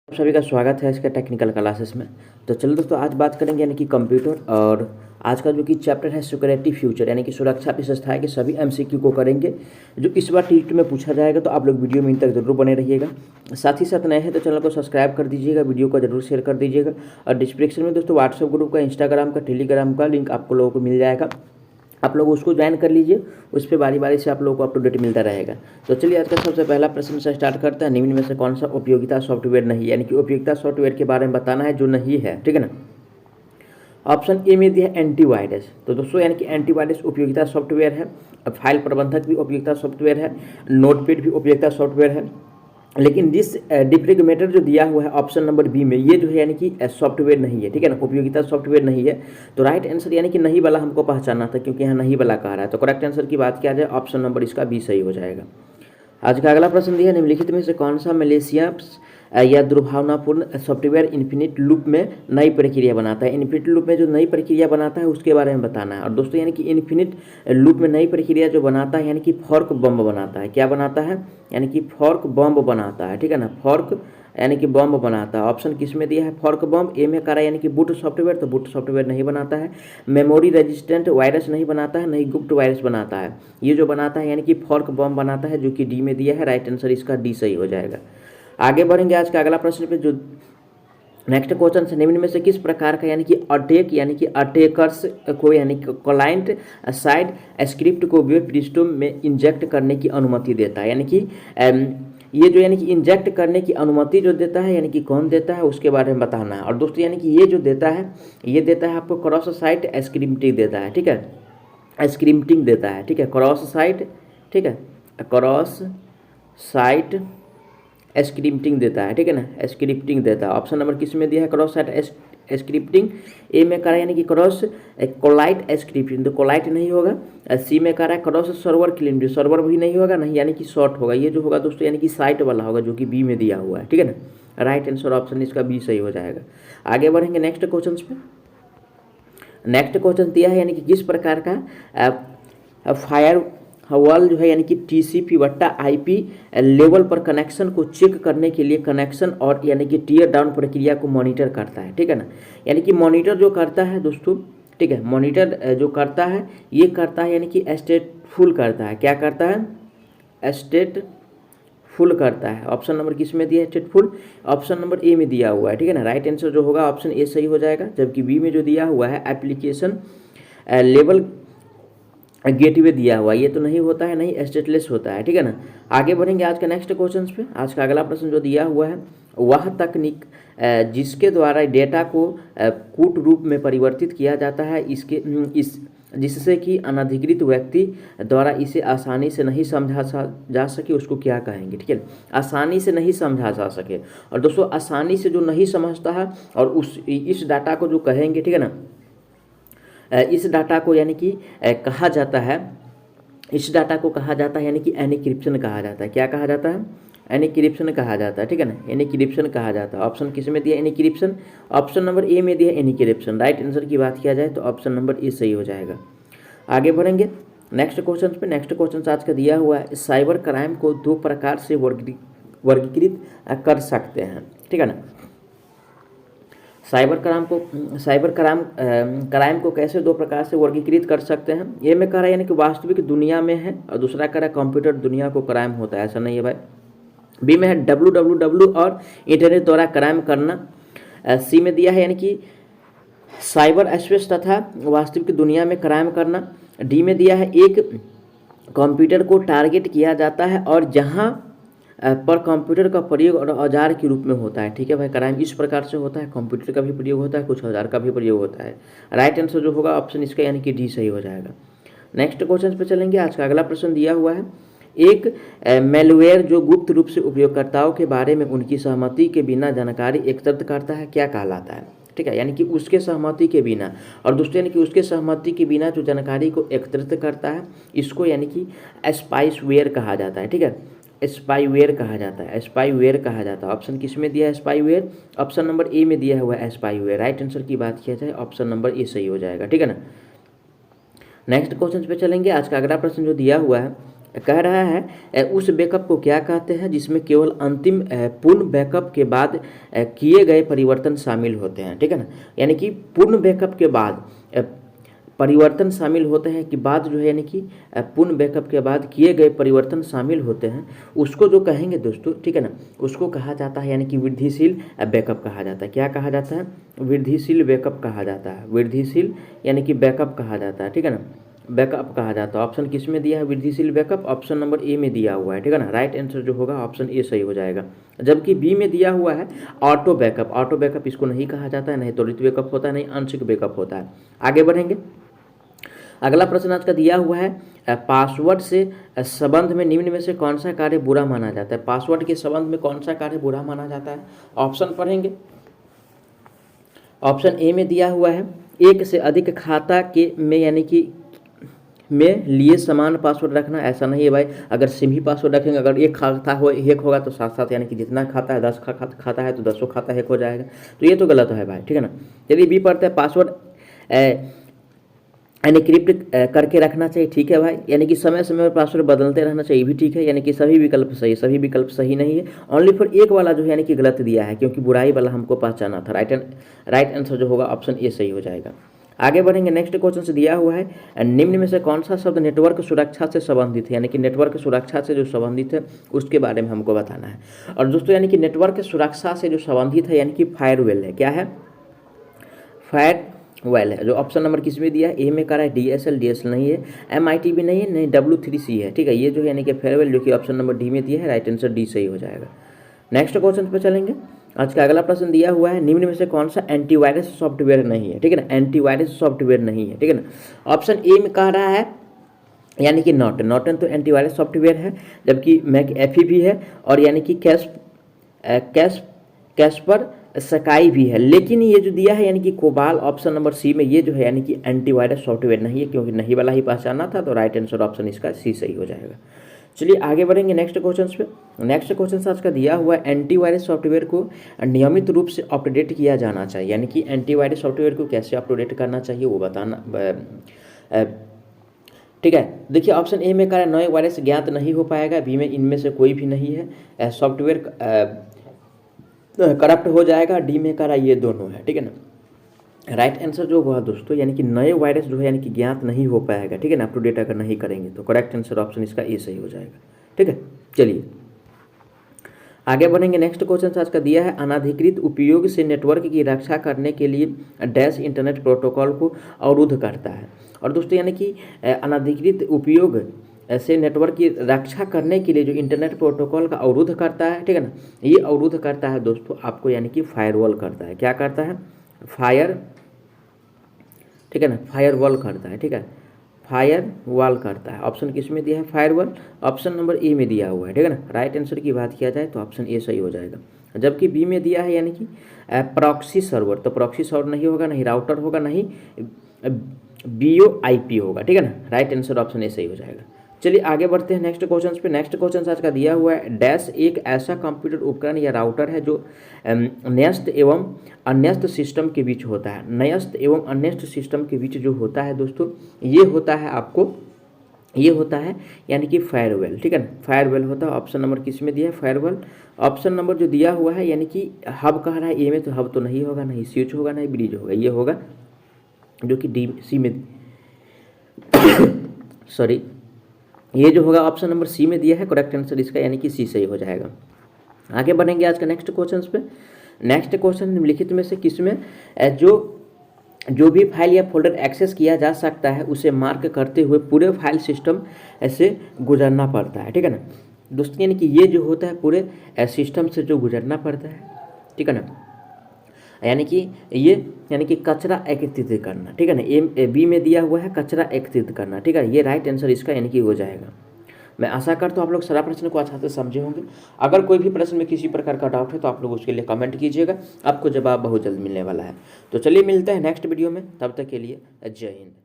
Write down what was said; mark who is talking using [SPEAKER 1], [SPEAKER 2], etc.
[SPEAKER 1] आप सभी का स्वागत है इसके टेक्निकल क्लासेस में। तो चलो दोस्तों, आज बात करेंगे यानी कि कंप्यूटर, और आज का जो कि चैप्टर है सिक्योरिटी फ्यूचर यानी कि सुरक्षा विशेषताएं के सभी एमसीक्यू को करेंगे, जो इस बार टी2 में पूछा जाएगा। तो आप लोग वीडियो में इन तक जरूर बने रहिएगा। साथ ही साथ नए हैं तो चैनल को सब्सक्राइब कर दीजिएगा, वीडियो को जरूर शेयर कर दीजिएगा। और डिस्क्रिप्शन में दोस्तों व्हाट्सएप ग्रुप का, इंस्टाग्राम का, टेलीग्राम का लिंक आपको लोगों को मिल जाएगा। आप लोग उसको ज्वाइन कर लीजिए, उस पर बारी बारी से आप लोगों को अप टू डेट मिलता रहेगा। तो चलिए आज का सबसे पहला प्रश्न से स्टार्ट करते हैं। निम्न में से कौन सा उपयोगिता सॉफ्टवेयर नहीं, यानी कि उपयोगिता सॉफ्टवेयर के बारे में बताना है जो नहीं है, ठीक है ना। ऑप्शन ए में दिया है एंटीवायरस। तो दोस्तों यानी कि एंटीवायरस उपयोगिता सॉफ्टवेयर है, फाइल प्रबंधक भी उपयोगिता सॉफ्टवेयर है, नोटपैड भी उपयोगिता सॉफ्टवेयर है। लेकिन जिस डिप्रिगमेटर जो दिया हुआ है ऑप्शन नंबर बी में, ये जो है यानी कि सॉफ्टवेयर नहीं है, ठीक है ना, उपयोगिता सॉफ्टवेयर नहीं है। तो राइट आंसर यानी कि नहीं वाला हमको पहचानना था, क्योंकि यहाँ नहीं वाला कह रहा है। तो करेक्ट आंसर की बात किया जाए, ऑप्शन नंबर इसका बी सही हो जाएगा। आज का अगला प्रश्न दिया है, निम्नलिखित में से कौन सा मलेशिया या दुर्भावनापूर्ण सॉफ्टवेयर इन्फिनिट लूप में नई प्रक्रिया बनाता है। इन्फिनिट लूप में जो नई प्रक्रिया बनाता है उसके बारे में बताना है। और दोस्तों यानी कि इन्फिनिट लूप में नई प्रक्रिया जो बनाता है यानी कि फॉर्क बम बनाता है। क्या बनाता है? यानी कि फॉर्क बम बनाता है, ठीक है ना। फॉर्क यानी कि बम बनाता है। ऑप्शन किस में दिया है? फॉर्क बम। ए में करा यानी कि बूट सॉफ्टवेयर, तो बूट सॉफ्टवेयर नहीं बनाता है। मेमोरी रेजिस्टेंट वायरस नहीं बनाता है, नहीं गुप्त वायरस बनाता है। ये जो बनाता है यानी कि फॉर्क बम बनाता है, जो कि डी में दिया है। राइट आंसर इसका डी सही हो जाएगा। आगे बढ़ेंगे आज का अगला प्रश्न पे, जो नेक्स्ट क्वेश्चन से निम्न में से किस प्रकार का यानी कि अटैक यानी कि अटैकर्स को यानी कि क्लाइंट साइड स्क्रिप्ट को वेब पृष्ठों में इंजेक्ट करने की अनुमति देता है। यानी कि ये जो यानी कि इंजेक्ट करने की अनुमति जो देता है यानी कि कौन देता है उसके बारे में बताना है। और दोस्तों यानी कि ये जो देता है, ये देता है आपको क्रॉस साइट स्क्रिप्टिंग देता है, ठीक है। स्क्रिप्टिंग देता है, ठीक है, क्रॉस साइट, ठीक है, क्रॉस साइट स्क्रिप्टिंग देता है, ठीक है ना, स्क्रिप्टिंग देता है। ऑप्शन नंबर किस में दिया है? Cross site scripting. ए में करा यानी कि क्रॉस कोलाइट स्क्रिप्टिंग, तो कोलाइट नहीं होगा। सी में करा क्रॉस सर्वर क्लिप्टिंग, सर्वर भी नहीं होगा, नहीं यानी कि शॉर्ट होगा। ये जो होगा दोस्तों यानी कि साइट वाला होगा, जो कि बी में दिया हुआ है, ठीक है ना। राइट आंसर ऑप्शन इसका बी सही हो जाएगा। आगे बढ़ेंगे नेक्स्ट क्वेश्चन पे। नेक्स्ट क्वेश्चन दिया है यानी कि किस प्रकार का फायर वॉल जो है यानी कि टीसीपी वट्टा आईपी लेवल पर कनेक्शन को चेक करने के लिए कनेक्शन और यानी कि टीयर डाउन प्रक्रिया को मॉनिटर करता है, ठीक है ना। यानी कि मॉनिटर जो करता है दोस्तों, ठीक है, मॉनिटर जो करता है ये करता है यानी कि स्टेटफुल करता है। क्या करता है? स्टेटफुल करता है। ऑप्शन नंबर किस में दिया है? स्टेटफुल। ऑप्शन नंबर ए में दिया हुआ है, ठीक है ना। राइट आंसर जो होगा ऑप्शन ए सही हो जाएगा। जबकि बी में जो दिया हुआ है एप्लीकेशन लेवल गेटवे दिया हुआ, ये तो नहीं होता है, नहीं स्टेटलेस होता है, ठीक है ना। आगे बढ़ेंगे आज का नेक्स्ट क्वेश्चन पे। आज का अगला प्रश्न जो दिया हुआ है, वह तकनीक जिसके द्वारा डेटा को कूट रूप में परिवर्तित किया जाता है, इस जिससे कि अनधिकृत व्यक्ति द्वारा इसे आसानी से नहीं समझा जा सके, उसको क्या कहेंगे, ठीक है। आसानी से नहीं समझा जा सके। और दोस्तों आसानी से जो नहीं समझता है और इस डाटा को जो कहेंगे, ठीक है ना, इस डाटा को यानी कि कहा जाता है, इस डाटा को कहा जाता है यानी कि एनक्रिप्शन कहा जाता है। क्या कहा जाता है? एनक्रिप्शन कहा जाता है, ठीक है ना, एनक्रिप्शन कहा जाता है। ऑप्शन किस में दिया? एनक्रिप्शन। ऑप्शन नंबर ए में दिया एनक्रिप्शन। राइट आंसर की बात किया जाए तो ऑप्शन नंबर ए सही हो जाएगा। आगे बढ़ेंगे नेक्स्ट क्वेश्चन पे। नेक्स्ट क्वेश्चन आज का दिया हुआ है, साइबर क्राइम को दो प्रकार से वर्गीकृत कर सकते हैं, ठीक है ना। साइबर क्राइम को कैसे दो प्रकार से वर्गीकृत कर सकते हैं? ये में कह रहा है यानी कि वास्तविक दुनिया में है, और दूसरा कह रहा है कंप्यूटर दुनिया को क्राइम होता है, ऐसा नहीं है भाई। बी में है www और इंटरनेट द्वारा क्राइम करना। सी में दिया है यानी कि साइबर स्पेस तथा वास्तविक दुनिया में क्राइम करना। डी में दिया है एक कंप्यूटर को टारगेट किया जाता है और जहां पर कंप्यूटर का प्रयोग और औजार के रूप में होता है, ठीक है भाई। क्राइम इस प्रकार से होता है, कंप्यूटर का भी प्रयोग होता है, कुछ औजार का भी प्रयोग होता है। राइट आंसर जो होगा ऑप्शन इसका यानी कि डी सही हो जाएगा। नेक्स्ट क्वेश्चन पे चलेंगे। आज का अगला प्रश्न दिया हुआ है, एक मेलवेयर जो गुप्त रूप से उपयोगकर्ताओं के बारे में उनकी सहमति के बिना जानकारी एकत्रित करता है, क्या कहलाता है, ठीक है। यानी कि उसके सहमति के बिना, और दोस्तों यानी कि उसके सहमति के बिना जो जानकारी को एकत्रित करता है, इसको यानी कि स्पाइसवेयर कहा जाता है, ठीक है। स्पाईवेयर कहा जाता है, स्पाईवेयर कहा जाता है। ऑप्शन किस में दिया है? स्पाईवेयर। ऑप्शन नंबर ए में दिया हुआ है स्पाईवेयर। राइट आंसर की बात किया जाए ऑप्शन नंबर ए सही हो जाएगा, ठीक है ना। नेक्स्ट क्वेश्चन पे चलेंगे। आज का अगला प्रश्न जो दिया हुआ है, कह रहा है उस बैकअप को क्या कहते हैं जिसमें केवल अंतिम पूर्ण बैकअप के बाद किए गए परिवर्तन शामिल होते हैं, ठीक है ना। यानी कि पूर्ण बैकअप के बाद परिवर्तन शामिल होते हैं कि बाद जो है यानी कि पूर्ण बैकअप के बाद किए गए परिवर्तन शामिल होते हैं, उसको जो कहेंगे दोस्तों, ठीक है ना, उसको कहा जाता है यानी कि वृद्धिशील बैकअप कहा जाता है। क्या कहा जाता है? वृद्धिशील बैकअप कहा जाता है। वृद्धिशील यानी कि बैकअप कहा जाता है, ठीक है ना, बैकअप कहा जाता है। ऑप्शन किस में दिया है? वृद्धिशील बैकअप, ऑप्शन नंबर ए में दिया हुआ है, ठीक है ना। राइट आंसर जो होगा ऑप्शन ए सही हो जाएगा। जबकि बी में दिया हुआ है ऑटो बैकअप। ऑटो बैकअप इसको नहीं कहा जाता है, नहीं त्वरित बैकअप होता है, नहीं आंशिक बैकअप होता है। आगे बढ़ेंगे। अगला प्रश्न आज का दिया हुआ है पासवर्ड से संबंध में निम्न में से कौन सा कार्य बुरा माना जाता है? पासवर्ड के संबंध में कौन सा कार्य बुरा माना जाता है? ऑप्शन पढ़ेंगे। ऑप्शन ए में दिया हुआ है एक से अधिक खाता के में यानी कि में लिए समान पासवर्ड रखना। ऐसा नहीं है भाई, अगर सेम ही पासवर्ड रखेंगे, अगर एक खाता हो हैक होगा तो साथ साथ यानी कि जितना खाता है 10 खाता है तो 10 खाता हैक हो जाएगा, तो ये तो गलत है भाई, ठीक है ना। चलिए बी पढ़ते हैं। पासवर्ड एनक्रिप्ट करके रखना चाहिए, ठीक है भाई, यानी कि समय समय पर पासवर्ड बदलते रहना चाहिए, भी ठीक है, यानी कि सभी विकल्प सही, सभी विकल्प सही नहीं है। ओनली फॉर एक वाला जो है यानी कि गलत दिया है, क्योंकि बुराई वाला हमको पहचाना था। राइट आंसर जो होगा ऑप्शन ए सही हो जाएगा। आगे बढ़ेंगे। नेक्स्ट क्वेश्चन से दिया हुआ है निम्न में से कौन सा शब्द नेटवर्क सुरक्षा से संबंधित है? यानी कि नेटवर्क सुरक्षा से जो संबंधित है उसके बारे में हमको बताना है। और दोस्तों यानी कि नेटवर्क सुरक्षा से जो संबंधित है यानी कि फायरवेल है। क्या है? फायरवेल है। जो ऑप्शन नंबर किस में दिया है? ए में कर रहा है DSL नहीं है, MIT भी नहीं है, नहीं W3C है, ठीक है। ये जो है यानी कि फेयरवेल जो कि ऑप्शन नंबर डी में दिया है, राइट आंसर डी सही हो जाएगा। नेक्स्ट क्वेश्चन पे चलेंगे। आज का अगला प्रश्न दिया हुआ है निम्न में से कौन सा एंटीवायरस सॉफ्टवेयर नहीं है? ठीक है ना, एंटीवायरस सॉफ्टवेयर नहीं है, ठीक है ना। ऑप्शन ए में कह रहा है यानी कि नॉर्टन तो एंटीवायरस सॉफ्टवेयर है, जबकि मैकएफी भी है, और यानी कि कैस्पर स्काई भी है। लेकिन ये जो दिया है यानी कि कोबाल ऑप्शन नंबर सी में, ये जो है यानी कि एंटीवायरस सॉफ्टवेयर नहीं है, क्योंकि नहीं वाला ही पहचाना था, तो राइट आंसर ऑप्शन इसका सी सही हो जाएगा। चलिए आगे बढ़ेंगे नेक्स्ट क्वेश्चन पे। नेक्स्ट क्वेश्चन आज का दिया हुआ है एंटीवायरस सॉफ्टवेयर को नियमित रूप से अपडेट किया जाना चाहिए, यानी कि एंटीवायरस सॉफ्टवेयर को कैसे अपडेट करना चाहिए वो बताना, ठीक है। देखिए ऑप्शन ए में कह रहा है नए वायरस ज्ञात नहीं हो पाएगा, बी में इनमें से कोई भी नहीं है, सॉफ्टवेयर करप्ट हो जाएगा, डी में कह रहा है ये दोनों है, ठीक है ना। राइट आंसर जो हुआ दोस्तों यानी कि नए वायरस जो है यानी कि ज्ञात नहीं हो पाएगा, ठीक है ना, अपडेट अगर नहीं करेंगे तो। करेक्ट आंसर ऑप्शन इसका ए सही हो जाएगा, ठीक है। चलिए आगे बढ़ेंगे। नेक्स्ट क्वेश्चन आज का दिया है अनाधिकृत उपयोग से नेटवर्क की रक्षा करने के लिए डैश इंटरनेट प्रोटोकॉल को अवरुद्ध करता है। और दोस्तों यानी कि अनाधिकृत उपयोग ऐसे नेटवर्क की रक्षा करने के लिए जो इंटरनेट प्रोटोकॉल का अवरुद्ध करता है, ठीक है ना, ये अवरुद्ध करता है दोस्तों आपको यानी कि फायरवॉल करता है। क्या करता है? ठीक है ना, फायरवॉल करता है, ठीक है, फायरवॉल करता है। ऑप्शन किस में दिया है? फायरवॉल, ऑप्शन नंबर ए में दिया हुआ है, ठीक है ना। राइट आंसर की बात किया जाए तो ऑप्शन ए सही हो जाएगा। जबकि बी में दिया है यानी कि प्रॉक्सी सर्वर, तो प्रॉक्सी सर्वर नहीं होगा, नहीं राउटर होगा, नहीं BOIP होगा, ठीक है ना। राइट आंसर ऑप्शन ए सही हो जाएगा। चलिए आगे बढ़ते हैं नेक्स्ट क्वेश्चन पे। नेक्स्ट क्वेश्चन आज का दिया हुआ है डैश एक ऐसा कंप्यूटर उपकरण या राउटर है जो न्यस्त एवं अन्यस्त सिस्टम के बीच होता है। न्यस्त एवं अन्यस्त सिस्टम के बीच जो होता है दोस्तों, ये होता है आपको, ये होता है यानी कि फायरवेल, ठीक है ना, फायरवेल होता है। ऑप्शन नंबर किस में दिया है? फायरवेल। ऑप्शन नंबर जो दिया हुआ है यानी कि हब कह रहा है ए में, तो हब तो नहीं होगा, नहीं स्विच होगा, नहीं ब्रिज होगा, ये होगा जो कि डी सी में सॉरी, ये जो होगा ऑप्शन नंबर सी में दिया है। करेक्ट आंसर इसका यानी कि सी सही हो जाएगा। आगे बढ़ेंगे आज का नेक्स्ट क्वेश्चन पे। नेक्स्ट क्वेश्चन निम्नलिखित में से किसमें जो भी फाइल या फोल्डर एक्सेस किया जा सकता है उसे मार्क करते हुए पूरे फाइल सिस्टम से गुजरना पड़ता है, ठीक है ना दोस्तों। यानी कि ये जो होता है पूरे सिस्टम से जो गुजरना पड़ता है, ठीक है ना, यानी कि ये यानी कि कचरा एकत्रित करना, ठीक है ना। बी में दिया हुआ है कचरा एकत्रित करना, ठीक है। ये राइट आंसर इसका यानी कि हो जाएगा। मैं आशा करता हूँ आप लोग सारा प्रश्न को अच्छा से समझे होंगे। अगर कोई भी प्रश्न में किसी प्रकार का डाउट है तो आप लोग उसके लिए कमेंट कीजिएगा, आपको जवाब बहुत जल्द मिलने वाला है। तो चलिए मिलते हैं नेक्स्ट वीडियो में, तब तक के लिए जय हिंद।